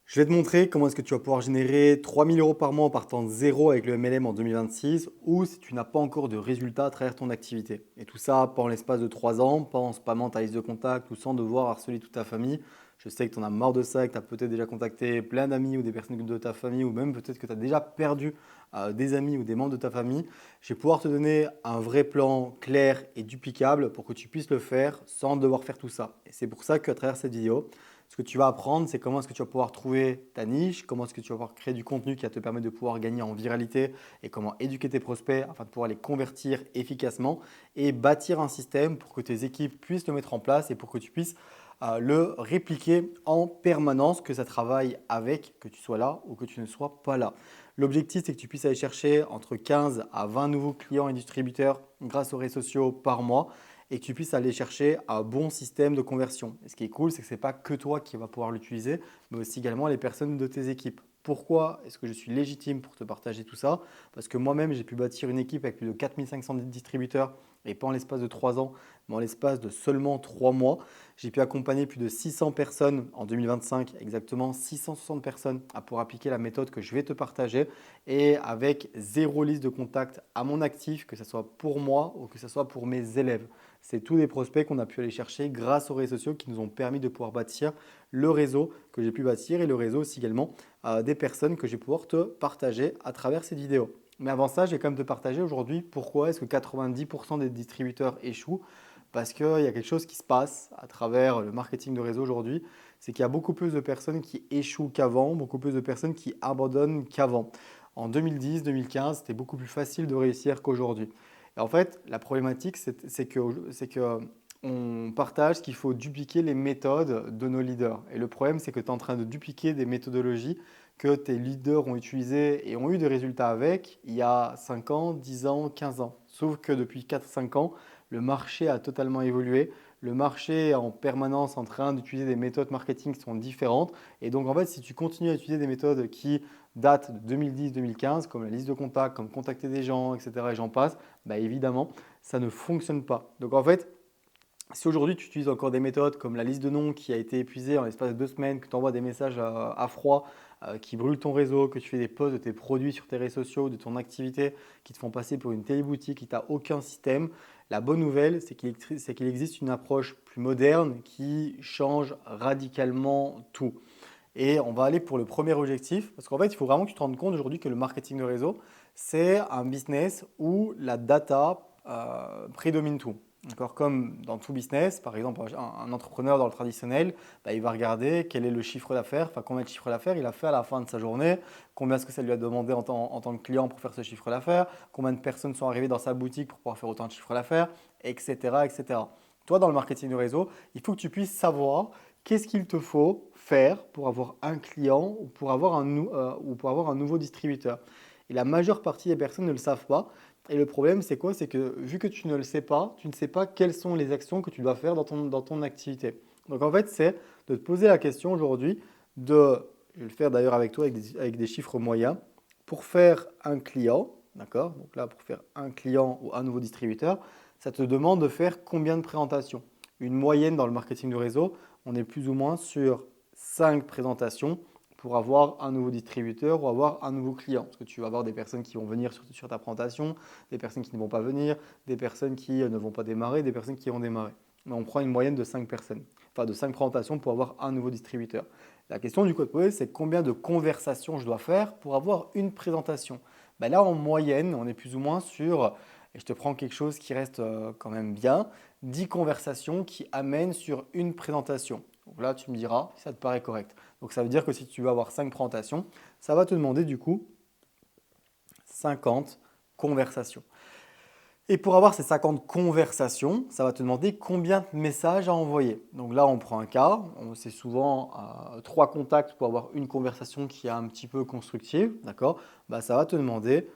Je vais te montrer comment est-ce que tu vas pouvoir générer 3000 euros par mois en partant de zéro avec le MLM en 2026 ou si tu n'as pas encore de résultats à travers ton activité. Et tout ça pas en l'espace de 3 ans, pas en spammant ta liste de contacts ou sans devoir harceler toute ta famille. Je sais que tu en as marre de ça, que tu as peut-être déjà contacté plein d'amis ou des personnes de ta famille ou même peut-être que tu as déjà perdu des amis ou des membres de ta famille. Je vais pouvoir te donner un vrai plan clair et duplicable pour que tu puisses le faire sans devoir faire tout ça. Et c'est pour ça qu'à travers cette vidéo, ce que tu vas apprendre, c'est comment est-ce que tu vas pouvoir trouver ta niche, comment est-ce que tu vas pouvoir créer du contenu qui va te permettre de pouvoir gagner en viralité et comment éduquer tes prospects afin de pouvoir les convertir efficacement et bâtir un système pour que tes équipes puissent le mettre en place et pour que tu puisses le répliquer en permanence, que ça travaille avec, que tu sois là ou que tu ne sois pas là. L'objectif, c'est que tu puisses aller chercher entre 15 à 20 nouveaux clients et distributeurs grâce aux réseaux sociaux par mois et que tu puisses aller chercher un bon système de conversion. Et ce qui est cool, c'est que ce n'est pas que toi qui vas pouvoir l'utiliser, mais aussi également les personnes de tes équipes. Pourquoi est-ce que je suis légitime pour te partager tout ça? Parce que moi-même, j'ai pu bâtir une équipe avec plus de 4500 distributeurs et pas en l'espace de 3 ans, mais en l'espace de seulement 3 mois. J'ai pu accompagner plus de 600 personnes en 2025, exactement 660 personnes à pouvoir appliquer la méthode que je vais te partager et avec zéro liste de contact à mon actif, que ce soit pour moi ou que ce soit pour mes élèves. C'est tous des prospects qu'on a pu aller chercher grâce aux réseaux sociaux qui nous ont permis de pouvoir bâtir le réseau que j'ai pu bâtir et le réseau aussi également des personnes que je vais pouvoir te partager à travers cette vidéo. Mais avant ça, je vais quand même te partager aujourd'hui pourquoi est-ce que 90% des distributeurs échouent. Parce qu'il y a quelque chose qui se passe à travers le marketing de réseau aujourd'hui, c'est qu'il y a beaucoup plus de personnes qui échouent qu'avant, beaucoup plus de personnes qui abandonnent qu'avant. En 2010-2015, c'était beaucoup plus facile de réussir qu'aujourd'hui. Et en fait, la problématique, c'est que on partage qu'il faut dupliquer les méthodes de nos leaders. Et le problème, c'est que tu es en train de dupliquer des méthodologies que tes leaders ont utilisées et ont eu des résultats avec il y a 5 ans, 10 ans, 15 ans. Sauf que depuis 4-5 ans, le marché a totalement évolué. Le marché est en permanence en train d'utiliser des méthodes marketing qui sont différentes. Et donc, en fait, si tu continues à utiliser des méthodes qui datent de 2010-2015, comme la liste de contacts, comme contacter des gens, etc., et j'en passe, bah évidemment, ça ne fonctionne pas. Donc, en fait, si aujourd'hui tu utilises encore des méthodes comme la liste de noms qui a été épuisée en l'espace de 2 semaines, que tu envoies des messages à froid, qui brûlent ton réseau, que tu fais des posts de tes produits sur tes réseaux sociaux, de ton activité, qui te font passer pour une téléboutique, qui t'a aucun système, la bonne nouvelle, c'est qu'il existe une approche plus moderne qui change radicalement tout. Et on va aller pour le premier objectif, parce qu'en fait, il faut vraiment que tu te rendes compte aujourd'hui que le marketing de réseau, c'est un business où la data prédomine tout. D'accord. Comme dans tout business, par exemple, un entrepreneur dans le traditionnel, bah, il va regarder quel est le chiffre d'affaires, enfin combien de chiffre d'affaires il a fait à la fin de sa journée, combien est-ce que ça lui a demandé en tant que client pour faire ce chiffre d'affaires, combien de personnes sont arrivées dans sa boutique pour pouvoir faire autant de chiffre d'affaires, etc., etc. Toi, dans le marketing de réseau, il faut que tu puisses savoir qu'est-ce qu'il te faut faire pour avoir un client ou pour avoir un nouveau distributeur. Et la majeure partie des personnes ne le savent pas. Et le problème, c'est quoi? C'est que vu que tu ne le sais pas, tu ne sais pas quelles sont les actions que tu dois faire dans ton activité. Donc en fait, c'est de te poser la question aujourd'hui je vais le faire d'ailleurs avec toi avec des chiffres moyens, pour faire un client, d'accord? Donc là, pour faire un client ou un nouveau distributeur, ça te demande de faire combien de présentations? Une moyenne dans le marketing de réseau, on est plus ou moins sur 5 présentations pour avoir un nouveau distributeur ou avoir un nouveau client. Parce que tu vas avoir des personnes qui vont venir sur ta présentation, des personnes qui ne vont pas venir, des personnes qui ne vont pas démarrer, des personnes qui vont démarrer. Mais on prend une moyenne de 5 personnes, enfin de 5 présentations pour avoir un nouveau distributeur. La question du code posé, c'est combien de conversations je dois faire pour avoir une présentation. Ben là, en moyenne, on est plus ou moins sur, et je te prends quelque chose qui reste quand même bien, 10 conversations qui amènent sur une présentation. Donc là, tu me diras si ça te paraît correct. Donc ça veut dire que si tu veux avoir 5 présentations, ça va te demander du coup 50 conversations. Et pour avoir ces 50 conversations, ça va te demander combien de messages à envoyer. Donc là, on prend un cas, c'est souvent 3 contacts pour avoir une conversation qui est un petit peu constructive, d'accord? Bah, ça va te demander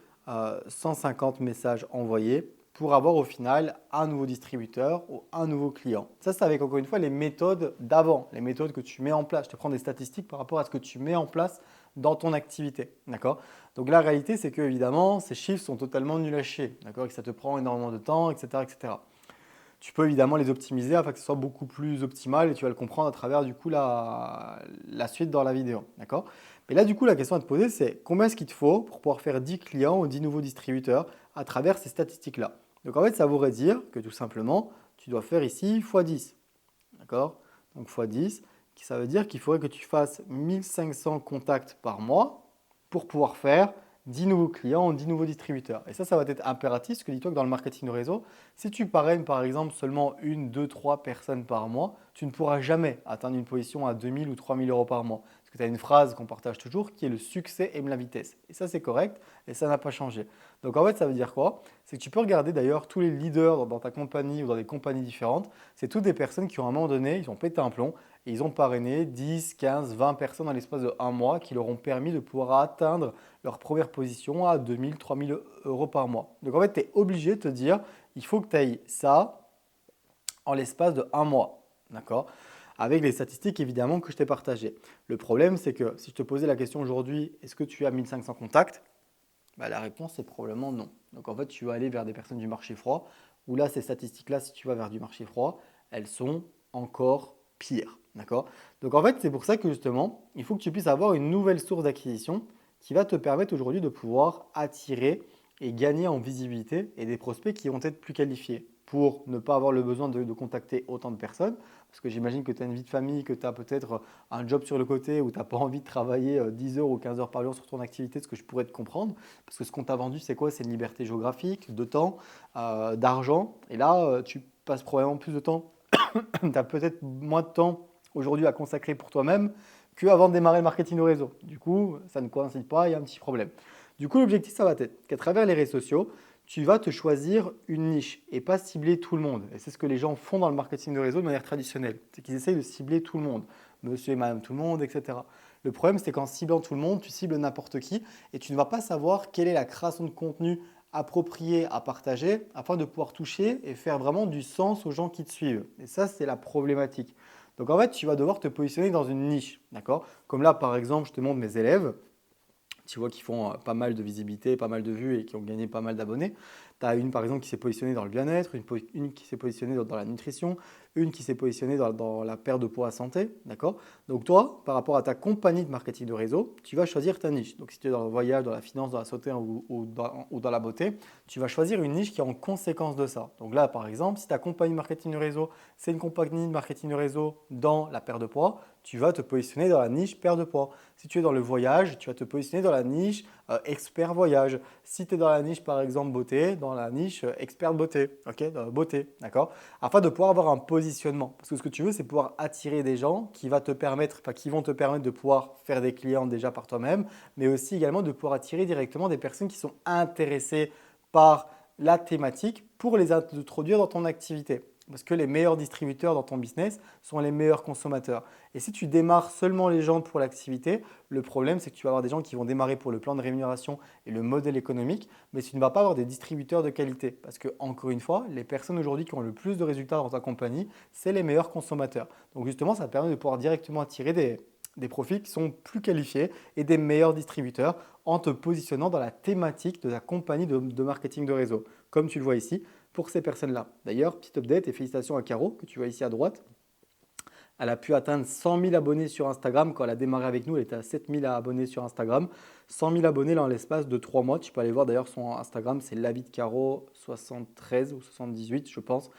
150 messages envoyés pour avoir au final un nouveau distributeur ou un nouveau client. Ça, c'est avec encore une fois les méthodes d'avant, les méthodes que tu mets en place. Je te prends des statistiques par rapport à ce que tu mets en place dans ton activité, d'accord? Donc la réalité, c'est que évidemment, ces chiffres sont totalement nuls à chier, d'accord, et que ça te prend énormément de temps, etc., etc. Tu peux évidemment les optimiser afin que ce soit beaucoup plus optimal et tu vas le comprendre à travers du coup la suite dans la vidéo. D'accord? Mais là, du coup, la question à te poser, c'est combien est-ce qu'il te faut pour pouvoir faire 10 clients ou 10 nouveaux distributeurs à travers ces statistiques-là? Donc en fait, ça voudrait dire que tout simplement, tu dois faire ici x10. D'accord? Donc x10, ça veut dire qu'il faudrait que tu fasses 1500 contacts par mois pour pouvoir faire 10 nouveaux clients, 10 nouveaux distributeurs. Et ça va être impératif, parce que dis-toi que dans le marketing de réseau, si tu parraines par exemple seulement une, deux, trois personnes par mois, tu ne pourras jamais atteindre une position à 2000 ou 3000 euros par mois. Parce que tu as une phrase qu'on partage toujours qui est le succès aime la vitesse. Et ça, c'est correct et ça n'a pas changé. Donc en fait, ça veut dire quoi? C'est que tu peux regarder d'ailleurs tous les leaders dans ta compagnie ou dans des compagnies différentes. C'est toutes des personnes qui, à un moment donné, ils ont pété un plomb et ils ont parrainé 10, 15, 20 personnes dans l'espace de un mois qui leur ont permis de pouvoir atteindre leur première position à 2000, 3000 euros par mois. Donc en fait, tu es obligé de te dire, il faut que tu ailles ça en l'espace de un mois. D'accord? Avec les statistiques évidemment que je t'ai partagées. Le problème, c'est que si je te posais la question aujourd'hui, est-ce que tu as 1500 contacts? Bah, la réponse est probablement non. Donc en fait, tu vas aller vers des personnes du marché froid, où là, ces statistiques-là, si tu vas vers du marché froid, elles sont encore pires. D'accord? Donc en fait, c'est pour ça que justement, il faut que tu puisses avoir une nouvelle source d'acquisition qui va te permettre aujourd'hui de pouvoir attirer et gagner en visibilité et des prospects qui vont être plus qualifiés pour ne pas avoir le besoin de contacter autant de personnes. Parce que j'imagine que tu as une vie de famille, que tu as peut-être un job sur le côté où tu n'as pas envie de travailler 10 heures ou 15 heures par jour sur ton activité, ce que je pourrais te comprendre. Parce que ce qu'on t'a vendu, c'est quoi? C'est une liberté géographique, de temps, d'argent. Et là, tu passes probablement plus de temps. Tu as peut-être moins de temps aujourd'hui à consacrer pour toi-même qu'avant de démarrer le marketing de réseau. Du coup, ça ne coïncide pas, il y a un petit problème. Du coup, l'objectif, ça va être qu'à travers les réseaux sociaux, tu vas te choisir une niche et pas cibler tout le monde. Et c'est ce que les gens font dans le marketing de réseau de manière traditionnelle. C'est qu'ils essayent de cibler tout le monde, monsieur et madame tout le monde, etc. Le problème, c'est qu'en ciblant tout le monde, tu cibles n'importe qui et tu ne vas pas savoir quelle est la création de contenu appropriée à partager afin de pouvoir toucher et faire vraiment du sens aux gens qui te suivent. Et ça, c'est la problématique. Donc en fait, tu vas devoir te positionner dans une niche, d'accord? Comme là, par exemple, je te montre mes élèves. Tu vois qui font pas mal de visibilité, pas mal de vues et qui ont gagné pas mal d'abonnés. Tu as une par exemple qui s'est positionnée dans le bien-être, une qui s'est positionnée dans la nutrition, une qui s'est positionnée dans la perte de poids à santé. D'accord? Donc toi, par rapport à ta compagnie de marketing de réseau, tu vas choisir ta niche. Donc si tu es dans le voyage, dans la finance, dans la santé ou dans la beauté, tu vas choisir une niche qui est en conséquence de ça. Donc là, par exemple, si ta compagnie de marketing de réseau, c'est une compagnie de marketing de réseau dans la perte de poids, tu vas te positionner dans la niche perte de poids. Si tu es dans le voyage, tu vas te positionner dans la niche expert voyage. Si tu es dans la niche par exemple beauté, dans la niche expert beauté, ok, dans la beauté, d'accord? Afin de pouvoir avoir un positionnement. Parce que ce que tu veux, c'est pouvoir attirer des gens qui vont te permettre de pouvoir faire des clients déjà par toi-même, mais aussi également de pouvoir attirer directement des personnes qui sont intéressées par la thématique pour les introduire dans ton activité. Parce que les meilleurs distributeurs dans ton business sont les meilleurs consommateurs. Et si tu démarres seulement les gens pour l'activité, le problème c'est que tu vas avoir des gens qui vont démarrer pour le plan de rémunération et le modèle économique, mais tu ne vas pas avoir des distributeurs de qualité. Parce que, encore une fois, les personnes aujourd'hui qui ont le plus de résultats dans ta compagnie, c'est les meilleurs consommateurs. Donc justement, ça te permet de pouvoir directement attirer des profils qui sont plus qualifiés et des meilleurs distributeurs en te positionnant dans la thématique de ta compagnie de marketing de réseau, comme tu le vois ici pour ces personnes-là. D'ailleurs, petit update et félicitations à Caro, que tu vois ici à droite. Elle a pu atteindre 100 000 abonnés sur Instagram. Quand elle a démarré avec nous, elle était à 7 000 abonnés sur Instagram. 100 000 abonnés là en l'espace de 3 mois. Tu peux aller voir d'ailleurs son Instagram, c'est Lavi de Caro 73 ou 78, je pense.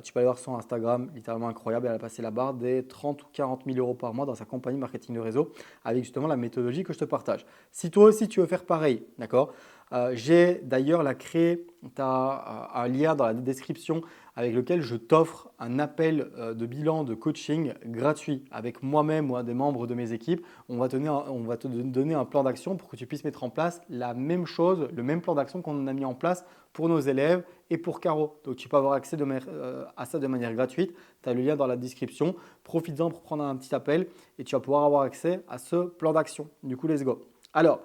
Tu peux aller voir son Instagram, littéralement incroyable. Elle a passé la barre des 30 ou 40 000 euros par mois dans sa compagnie marketing de réseau avec justement la méthodologie que je te partage. Si toi aussi tu veux faire pareil, d'accord? J'ai d'ailleurs créé, tu as un lien dans la description avec lequel je t'offre un appel de bilan de coaching gratuit avec moi-même ou un des membres de mes équipes. On va te donner un plan d'action pour que tu puisses mettre en place la même chose, le même plan d'action qu'on a mis en place pour nos élèves et pour Caro. Donc tu peux avoir accès à ça de manière gratuite. Tu as le lien dans la description. Profites-en pour prendre un petit appel et tu vas pouvoir avoir accès à ce plan d'action. Du coup, let's go. Alors,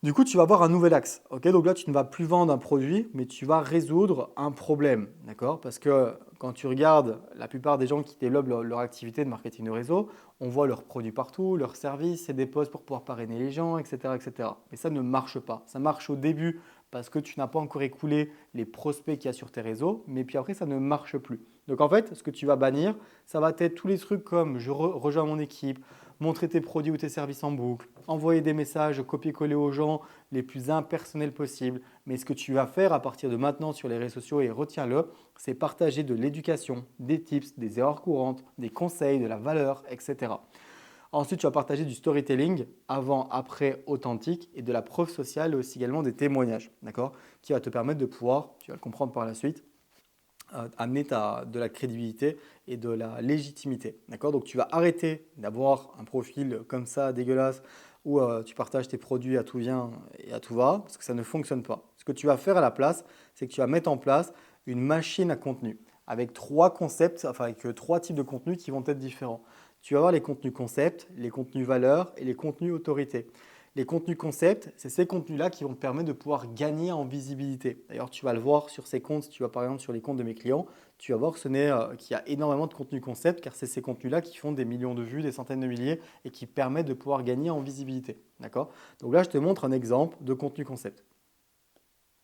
du coup, tu vas avoir un nouvel axe. Ok, donc là, tu ne vas plus vendre un produit, mais tu vas résoudre un problème. D'accord? Parce que quand tu regardes la plupart des gens qui développent leur activité de marketing de réseau, on voit leurs produits partout, leurs services, c'est des posts pour pouvoir parrainer les gens, etc., etc. Mais ça ne marche pas. Ça marche au début parce que tu n'as pas encore écoulé les prospects qu'il y a sur tes réseaux, mais puis après, ça ne marche plus. Donc en fait, ce que tu vas bannir, ça va être tous les trucs comme je rejoins mon équipe, montrer tes produits ou tes services en boucle, envoyer des messages, copier-coller aux gens les plus impersonnels possibles. Mais ce que tu vas faire à partir de maintenant sur les réseaux sociaux, et retiens-le, c'est partager de l'éducation, des tips, des erreurs courantes, des conseils, de la valeur, etc. Ensuite, tu vas partager du storytelling avant, après, authentique et de la preuve sociale et aussi également des témoignages, d'accord, qui va te permettre de pouvoir, tu vas le comprendre par la suite, amener de la crédibilité et de la légitimité. D'accord? Donc, tu vas arrêter d'avoir un profil comme ça, dégueulasse, où tu partages tes produits à tout vient et à tout va, parce que ça ne fonctionne pas. Ce que tu vas faire à la place, c'est que tu vas mettre en place une machine à contenu avec trois concepts, enfin avec trois types de contenus qui vont être différents. Tu vas avoir les contenus concepts, les contenus valeurs et les contenus autorité. Les contenus concepts, c'est ces contenus-là qui vont te permettre de pouvoir gagner en visibilité. D'ailleurs, tu vas le voir sur ces comptes, si tu vas par exemple sur les comptes de mes clients, tu vas voir qu'il y a énormément de contenus concepts car c'est ces contenus-là qui font des millions de vues, des centaines de milliers et qui permettent de pouvoir gagner en visibilité. D'accord? Donc là, je te montre un exemple de contenu concept.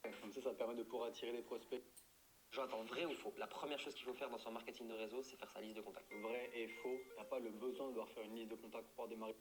Comme ça te permet de pouvoir attirer des prospects. J'entends vrai ou faux? La première chose qu'il faut faire dans son marketing de réseau, c'est faire sa liste de contacts. Vrai et faux, t'as pas le besoin de devoir faire une liste de contacts pour pouvoir démarrer.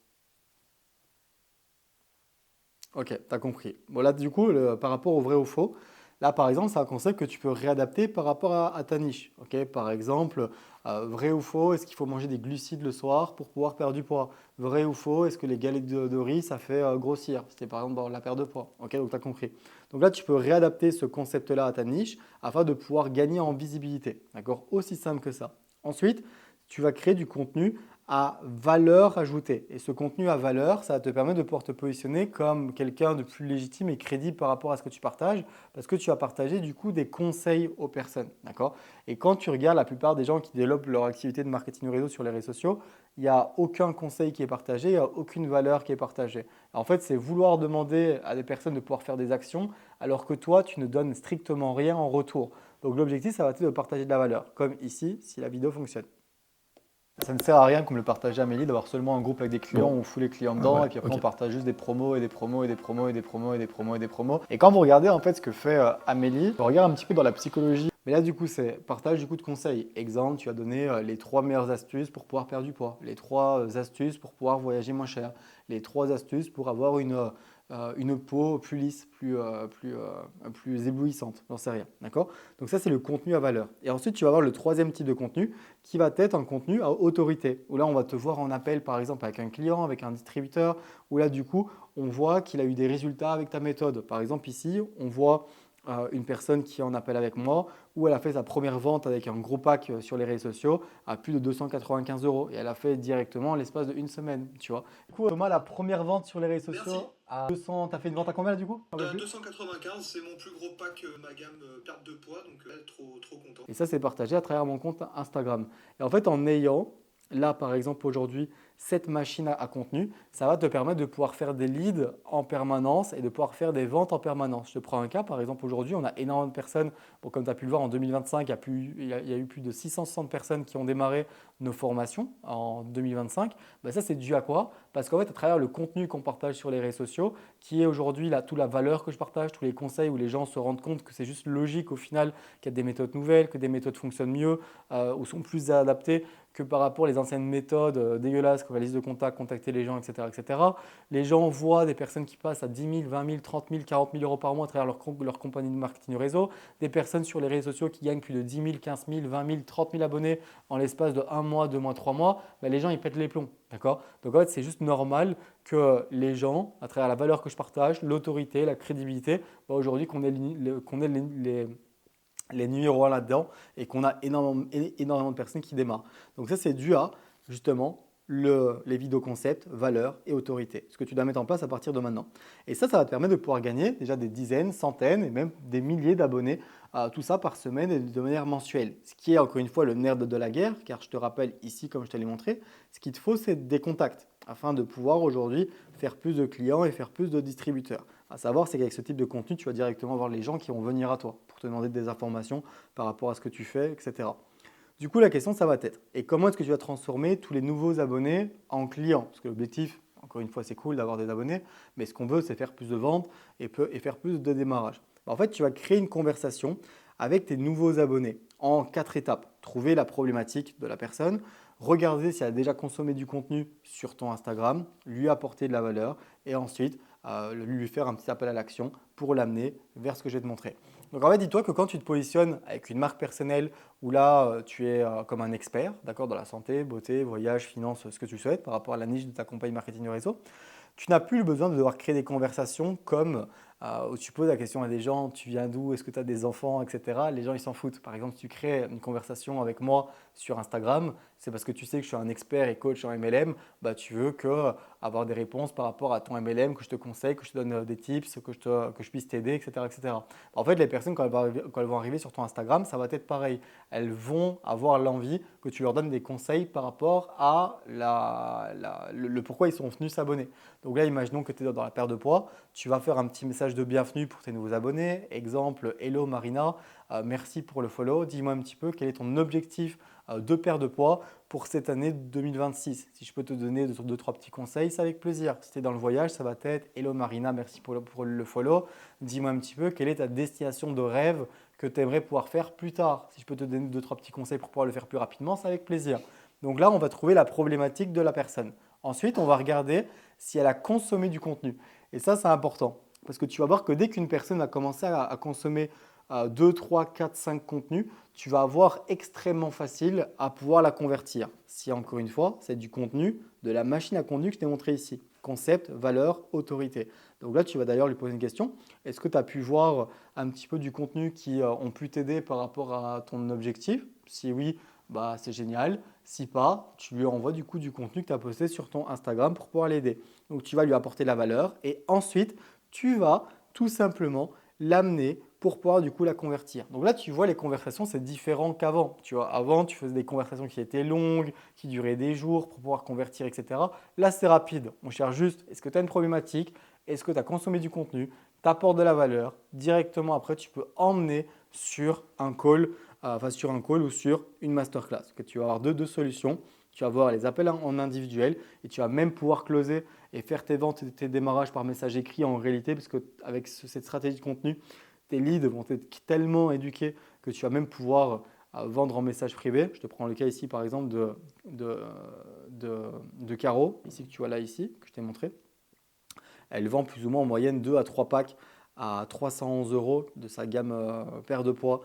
Ok, tu as compris. Bon, là, du coup, par rapport au vrai ou faux, là, par exemple, c'est un concept que tu peux réadapter par rapport à ta niche. Ok, par exemple, vrai ou faux, est-ce qu'il faut manger des glucides le soir pour pouvoir perdre du poids? Vrai ou faux, est-ce que les galettes de riz, ça fait grossir? C'était par exemple dans la perte de poids. Ok, donc tu as compris. Donc là, tu peux réadapter ce concept-là à ta niche afin de pouvoir gagner en visibilité. D'accord? Aussi simple que ça. Ensuite, tu vas créer du contenu à valeur ajoutée. Et ce contenu à valeur, ça va te permettre de pouvoir te positionner comme quelqu'un de plus légitime et crédible par rapport à ce que tu partages, parce que tu vas partager du coup des conseils aux personnes. D'accord? Et quand tu regardes la plupart des gens qui développent leur activité de marketing réseau sur les réseaux sociaux, il n'y a aucun conseil qui est partagé, il n'y a aucune valeur qui est partagée. En fait, c'est vouloir demander à des personnes de pouvoir faire des actions, alors que toi, tu ne donnes strictement rien en retour. Donc l'objectif, ça va être de partager de la valeur, comme ici, si la vidéo fonctionne. Ça ne sert à rien, comme le partageait Amélie, d'avoir seulement un groupe avec des clients où on fout les clients dedans et puis après on partage juste des promos et des promos et des promos et des promos et des promos et des promos. Et quand vous regardez en fait ce que fait Amélie, on regarde un petit peu dans la psychologie. Mais là du coup c'est partage du coup de conseils. Exemple, tu as donné les 3 meilleures astuces pour pouvoir perdre du poids, les 3 astuces pour pouvoir voyager moins cher, les 3 astuces pour avoir une peau plus lisse, plus éblouissante, j'en sais rien. D'accord? Donc ça c'est le contenu à valeur. Et ensuite tu vas avoir le troisième type de contenu qui va être un contenu à autorité, où là on va te voir en appel par exemple avec un client, avec un distributeur, où là du coup on voit qu'il a eu des résultats avec ta méthode. Par exemple ici on voit une personne qui est en appel avec moi, où elle a fait sa première vente avec un gros pack sur les réseaux sociaux à plus de 295 euros et elle a fait directement en l'espace d'une semaine, tu vois. Du coup Thomas, la première vente sur les réseaux sociaux à 200, tu as fait une vente à combien là du coup? 295, c'est mon plus gros pack, ma gamme perte de poids, donc trop content. Et ça, c'est partagé à travers mon compte Instagram. Et en fait, en ayant là, par exemple, aujourd'hui, cette machine à contenu, ça va te permettre de pouvoir faire des leads en permanence et de pouvoir faire des ventes en permanence. Je te prends un cas, par exemple, aujourd'hui, on a énormément de personnes. Bon, comme tu as pu le voir, en 2025, il y a eu plus de 660 personnes qui ont démarré nos formations en 2025. Ben, ça, c'est dû à quoi? Parce qu'en fait, à travers le contenu qu'on partage sur les réseaux sociaux, qui est aujourd'hui toute la valeur que je partage, tous les conseils où les gens se rendent compte que c'est juste logique au final qu'il y a des méthodes nouvelles, que des méthodes fonctionnent mieux ou sont plus adaptées que par rapport aux anciennes méthodes dégueulasses comme la liste de contacts, contacter les gens, etc., etc. Les gens voient des personnes qui passent à 10 000, 20 000, 30 000, 40 000 euros par mois à travers leur compagnie de marketing réseau, des personnes sur les réseaux sociaux qui gagnent plus de 10 000, 15 000, 20 000, 30 000 abonnés en l'espace de 1 mois, 2 mois, 3 mois, ben les gens ils pètent les plombs. D'accord? Donc en fait, c'est juste normal que les gens, à travers la valeur que je partage, l'autorité, la crédibilité, ben aujourd'hui qu'on ait les numéros 1 là-dedans et qu'on a énormément de personnes qui démarrent. Donc ça, c'est dû à justement les vidéos concepts, valeurs et autorité. Ce que tu dois mettre en place à partir de maintenant. Et ça va te permettre de pouvoir gagner déjà des dizaines, centaines et même des milliers d'abonnés, tout ça par semaine et de manière mensuelle. Ce qui est encore une fois le nerf de la guerre, car je te rappelle ici, comme je te l'ai montré, ce qu'il te faut, c'est des contacts afin de pouvoir aujourd'hui faire plus de clients et faire plus de distributeurs. À savoir, c'est qu'avec ce type de contenu, tu vas directement voir les gens qui vont venir à toi pour te demander des informations par rapport à ce que tu fais, etc. Du coup, la question, ça va être, et comment est-ce que tu vas transformer tous les nouveaux abonnés en clients? Parce que l'objectif, encore une fois, c'est cool d'avoir des abonnés, mais ce qu'on veut, c'est faire plus de ventes et faire plus de démarrage. En fait, tu vas créer une conversation avec tes nouveaux abonnés en 4 étapes. Trouver la problématique de la personne, regarder si elle a déjà consommé du contenu sur ton Instagram, lui apporter de la valeur et ensuite lui faire un petit appel à l'action pour l'amener vers ce que je vais te montrer. Donc en fait, dis-toi que quand tu te positionnes avec une marque personnelle où là, tu es comme un expert, d'accord, dans la santé, beauté, voyage, finance, ce que tu souhaites par rapport à la niche de ta campagne marketing de réseau, tu n'as plus le besoin de devoir créer des conversations comme où tu poses la question à des gens, tu viens d'où, est-ce que tu as des enfants, etc. Les gens, ils s'en foutent. Par exemple, si tu crées une conversation avec moi sur Instagram, c'est parce que tu sais que je suis un expert et coach en MLM, bah, tu veux avoir des réponses par rapport à ton MLM, que je te conseille, que je te donne des tips, que je puisse t'aider, etc., etc. En fait, les personnes, quand elles vont arriver sur ton Instagram, ça va être pareil. Elles vont avoir l'envie que tu leur donnes des conseils par rapport à le pourquoi ils sont venus s'abonner. Donc là, imaginons que tu es dans la perte de poids, tu vas faire un petit message de bienvenue pour tes nouveaux abonnés. Exemple, hello Marina, merci pour le follow. Dis-moi un petit peu quel est ton objectif de perte de poids pour cette année 2026. Si je peux te donner deux, trois petits conseils, c'est avec plaisir. Si tu es dans le voyage, ça va être hello Marina, merci pour le follow. Dis-moi un petit peu quelle est ta destination de rêve que tu aimerais pouvoir faire plus tard. Si je peux te donner deux, trois petits conseils pour pouvoir le faire plus rapidement, c'est avec plaisir. Donc là, on va trouver la problématique de la personne. Ensuite, on va regarder si elle a consommé du contenu. Et ça, c'est important. Parce que tu vas voir que dès qu'une personne a commencé à consommer 2, 3, 4, 5 contenus, tu vas avoir extrêmement facile à pouvoir la convertir. Si encore une fois, c'est du contenu de la machine à contenu que je t'ai montré ici. Concept, valeur, autorité. Donc là, tu vas d'ailleurs lui poser une question. Est-ce que tu as pu voir un petit peu du contenu qui ont pu t'aider par rapport à ton objectif? Si oui, bah, c'est génial. Si pas, tu lui envoies du coup du contenu que tu as posté sur ton Instagram pour pouvoir l'aider. Donc tu vas lui apporter la valeur et ensuite, tu vas tout simplement l'amener pour pouvoir du coup la convertir. Donc là, tu vois, les conversations, c'est différent qu'avant. Tu vois, avant, tu faisais des conversations qui étaient longues, qui duraient des jours pour pouvoir convertir, etc. Là, c'est rapide. On cherche juste, est-ce que tu as une problématique? Est-ce que tu as consommé du contenu? Tu apportes de la valeur. Directement après, tu peux emmener sur un call, ou sur une masterclass. Okay, tu vas avoir deux solutions. Tu vas avoir les appels en individuel et tu vas même pouvoir closer et faire tes ventes et tes démarrages par message écrit en réalité, parce qu'avec cette stratégie de contenu, tes leads vont être tellement éduqués que tu vas même pouvoir vendre en message privé. Je te prends le cas ici par exemple de Caro, ici que tu vois là ici, que je t'ai montré. Elle vend plus ou moins en moyenne 2 à 3 packs à 311 € de sa gamme perte de poids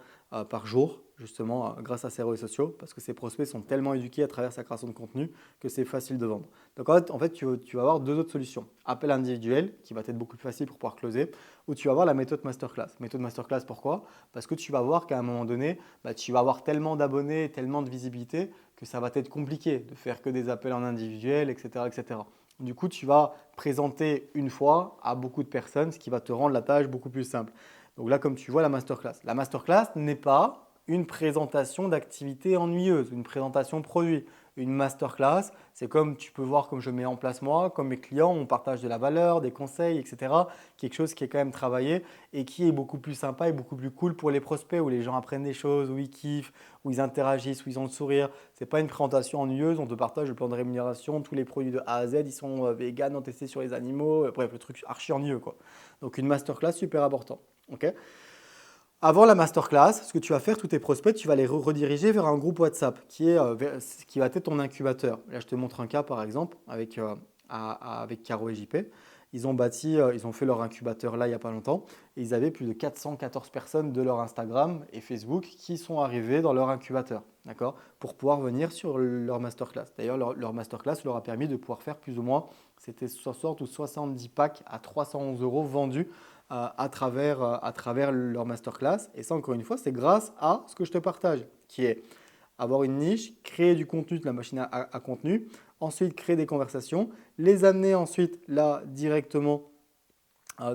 par jour, justement grâce à ses réseaux sociaux, parce que ses prospects sont tellement éduqués à travers sa création de contenu que c'est facile de vendre. Donc en fait tu vas avoir deux autres solutions. Appel individuel, qui va être beaucoup plus facile pour pouvoir closer, ou tu vas avoir la méthode masterclass. Méthode masterclass, pourquoi? Parce que tu vas voir qu'à un moment donné, tu vas avoir tellement d'abonnés, tellement de visibilité que ça va être compliqué de faire que des appels en individuel, etc., etc. Du coup, tu vas présenter une fois à beaucoup de personnes, ce qui va te rendre la tâche beaucoup plus simple. Donc là, comme tu vois, la masterclass. La masterclass n'est pas une présentation d'activité ennuyeuse, une présentation produit. Une masterclass, c'est comme tu peux voir comme je mets en place moi, comme mes clients, on partage de la valeur, des conseils, etc. Quelque chose qui est quand même travaillé et qui est beaucoup plus sympa et beaucoup plus cool pour les prospects, où les gens apprennent des choses, où ils kiffent, où ils interagissent, où ils ont le sourire. Ce n'est pas une présentation ennuyeuse, on te partage le plan de rémunération, tous les produits de A à Z, ils sont vegan, non testés sur les animaux, bref, le truc archi ennuyeux, quoi. Donc une masterclass, super important. Okay. Avant la masterclass, ce que tu vas faire, tous tes prospects, tu vas les rediriger vers un groupe WhatsApp qui va être ton incubateur. Là, je te montre un cas par exemple avec Caro et JP. Ils ont fait leur incubateur là il n'y a pas longtemps et ils avaient plus de 414 personnes de leur Instagram et Facebook qui sont arrivées dans leur incubateur, d'accord, pour pouvoir venir sur leur masterclass. D'ailleurs, leur masterclass leur a permis de pouvoir faire plus ou moins, c'était 60 ou 70 packs à 311 € vendus à travers leur masterclass. Et ça, encore une fois, c'est grâce à ce que je te partage, qui est avoir une niche, créer du contenu de la machine à contenu, ensuite créer des conversations, les amener ensuite là directement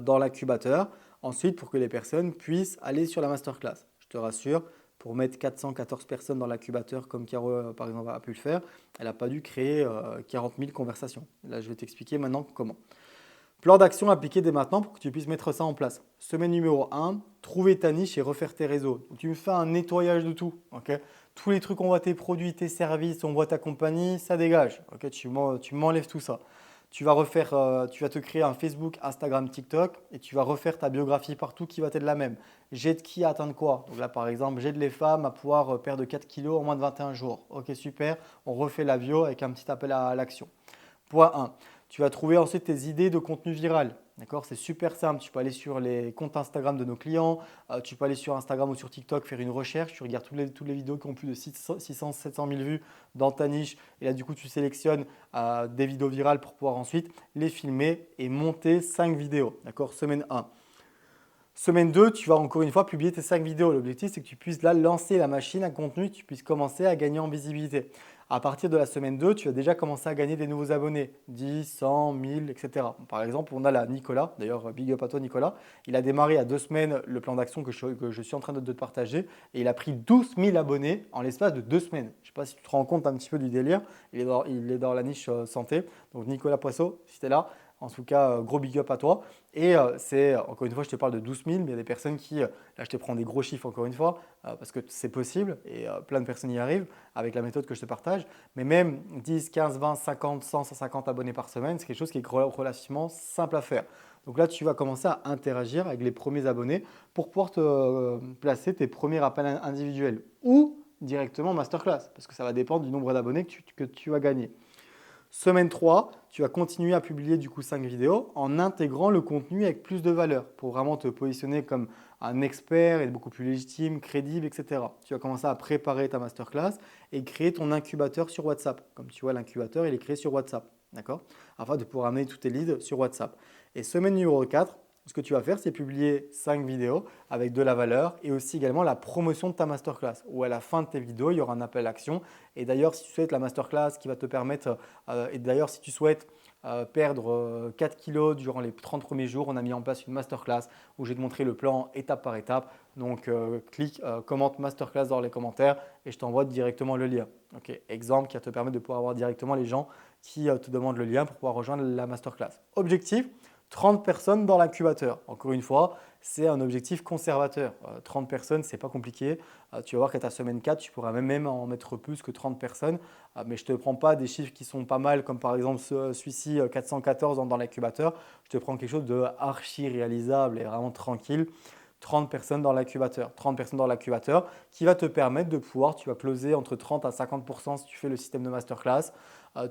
dans l'incubateur, ensuite pour que les personnes puissent aller sur la masterclass. Je te rassure, pour mettre 414 personnes dans l'incubateur comme Caro par exemple a pu le faire, elle n'a pas dû créer 40 000 conversations. Là, je vais t'expliquer maintenant comment. Plan d'action appliqué dès maintenant pour que tu puisses mettre ça en place. Semaine numéro 1, trouver ta niche et refaire tes réseaux. Donc, tu me fais un nettoyage de tout. Okay, tous les trucs, on voit tes produits, tes services, on voit ta compagnie, ça dégage. Okay, tu m'enlèves tout ça. Tu vas te créer un Facebook, Instagram, TikTok et tu vas refaire ta biographie partout qui va être la même. J'aide qui à atteindre quoi? Donc là, par exemple, j'aide les femmes à pouvoir perdre 4 kilos en moins de 21 jours. Ok, super. On refait la bio avec un petit appel à l'action. Point 1. Tu vas trouver ensuite tes idées de contenu viral. D'accord? C'est super simple. Tu peux aller sur les comptes Instagram de nos clients. Tu peux aller sur Instagram ou sur TikTok faire une recherche. Tu regardes toutes les vidéos qui ont plus de 600, 700 000 vues dans ta niche. Et là, du coup, tu sélectionnes des vidéos virales pour pouvoir ensuite les filmer et monter 5 vidéos. D'accord? Semaine 1. Semaine 2, tu vas encore une fois publier tes 5 vidéos. L'objectif, c'est que tu puisses là lancer la machine à contenu, tu puisses commencer à gagner en visibilité. À partir de la semaine 2, tu vas déjà commencer à gagner des nouveaux abonnés, 10, 100, 1000, etc. Par exemple, on a là Nicolas, d'ailleurs big up à toi Nicolas, il a démarré à 2 semaines le plan d'action que je suis en train de te partager et il a pris 12 000 abonnés en l'espace de 2 semaines. Je ne sais pas si tu te rends compte un petit peu du délire, il est dans la niche santé. Donc Nicolas Poisseau, si tu es là, en tout cas, gros big up à toi. Et encore une fois, je te parle de 12 000, mais il y a des personnes qui, là je te prends des gros chiffres encore une fois, parce que c'est possible et plein de personnes y arrivent avec la méthode que je te partage. Mais même 10, 15, 20, 50, 100, 150 abonnés par semaine, c'est quelque chose qui est relativement simple à faire. Donc là, tu vas commencer à interagir avec les premiers abonnés pour pouvoir te placer tes premiers appels individuels ou directement masterclass, parce que ça va dépendre du nombre d'abonnés que tu vas gagner. Semaine 3, tu vas continuer à publier du coup 5 vidéos en intégrant le contenu avec plus de valeur pour vraiment te positionner comme un expert et beaucoup plus légitime, crédible, etc. Tu vas commencer à préparer ta masterclass et créer ton incubateur sur WhatsApp. Comme tu vois, l'incubateur, il est créé sur WhatsApp, d'accord? Afin de pouvoir amener tous tes leads sur WhatsApp. Et semaine numéro 4, ce que tu vas faire, c'est publier 5 vidéos avec de la valeur et aussi également la promotion de ta masterclass où à la fin de tes vidéos, il y aura un appel à l'action. Et d'ailleurs, si tu souhaites la masterclass qui va te permettre, et d'ailleurs, si tu souhaites perdre 4 kilos durant les 30 premiers jours, on a mis en place une masterclass où je vais te montrer le plan étape par étape. Donc, clique, commente masterclass dans les commentaires et je t'envoie directement le lien. Okay. Exemple qui va te permettre de pouvoir avoir directement les gens qui te demandent le lien pour pouvoir rejoindre la masterclass. Objectif, 30 personnes dans l'incubateur. Encore une fois, c'est un objectif conservateur. 30 personnes, ce n'est pas compliqué. Tu vas voir qu'à ta semaine 4, tu pourras même en mettre plus que 30 personnes. Mais je ne te prends pas des chiffres qui sont pas mal, comme par exemple celui-ci, 414 dans l'incubateur. Je te prends quelque chose de archi réalisable et vraiment tranquille. 30 personnes dans l'incubateur. 30 personnes dans l'incubateur qui va te permettre de pouvoir, tu vas closer entre 30 à 50% si tu fais le système de masterclass.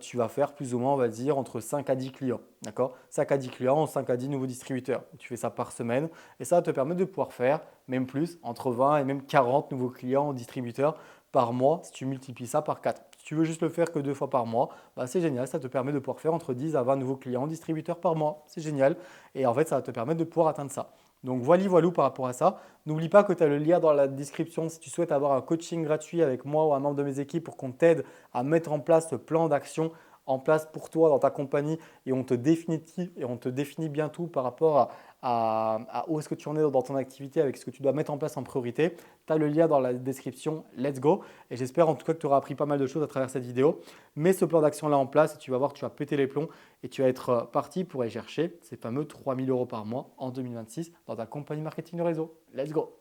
Tu vas faire plus ou moins, on va dire, entre 5 à 10 clients. D'accord? 5 à 10 clients, 5 à 10 nouveaux distributeurs. Tu fais ça par semaine et ça va te permettre de pouvoir faire, même plus, entre 20 et même 40 nouveaux clients ou distributeurs par mois si tu multiplies ça par 4. Si tu veux juste le faire que 2 fois par mois, bah c'est génial. Ça te permet de pouvoir faire entre 10 à 20 nouveaux clients, distributeurs par mois. C'est génial. Et en fait, ça va te permettre de pouvoir atteindre ça. Donc voilou par rapport à ça. N'oublie pas que tu as le lien dans la description si tu souhaites avoir un coaching gratuit avec moi ou un membre de mes équipes pour qu'on t'aide à mettre en place ce plan d'action en place pour toi dans ta compagnie et on te définit bien tout par rapport à où est-ce que tu en es dans ton activité avec ce que tu dois mettre en place en priorité. Tu as le lien dans la description. Let's go. Et j'espère en tout cas que tu auras appris pas mal de choses à travers cette vidéo. Mets ce plan d'action là en place et tu vas voir que tu vas péter les plombs et tu vas être parti pour aller chercher ces fameux 3 000 € par mois en 2026 dans ta compagnie marketing de réseau. Let's go.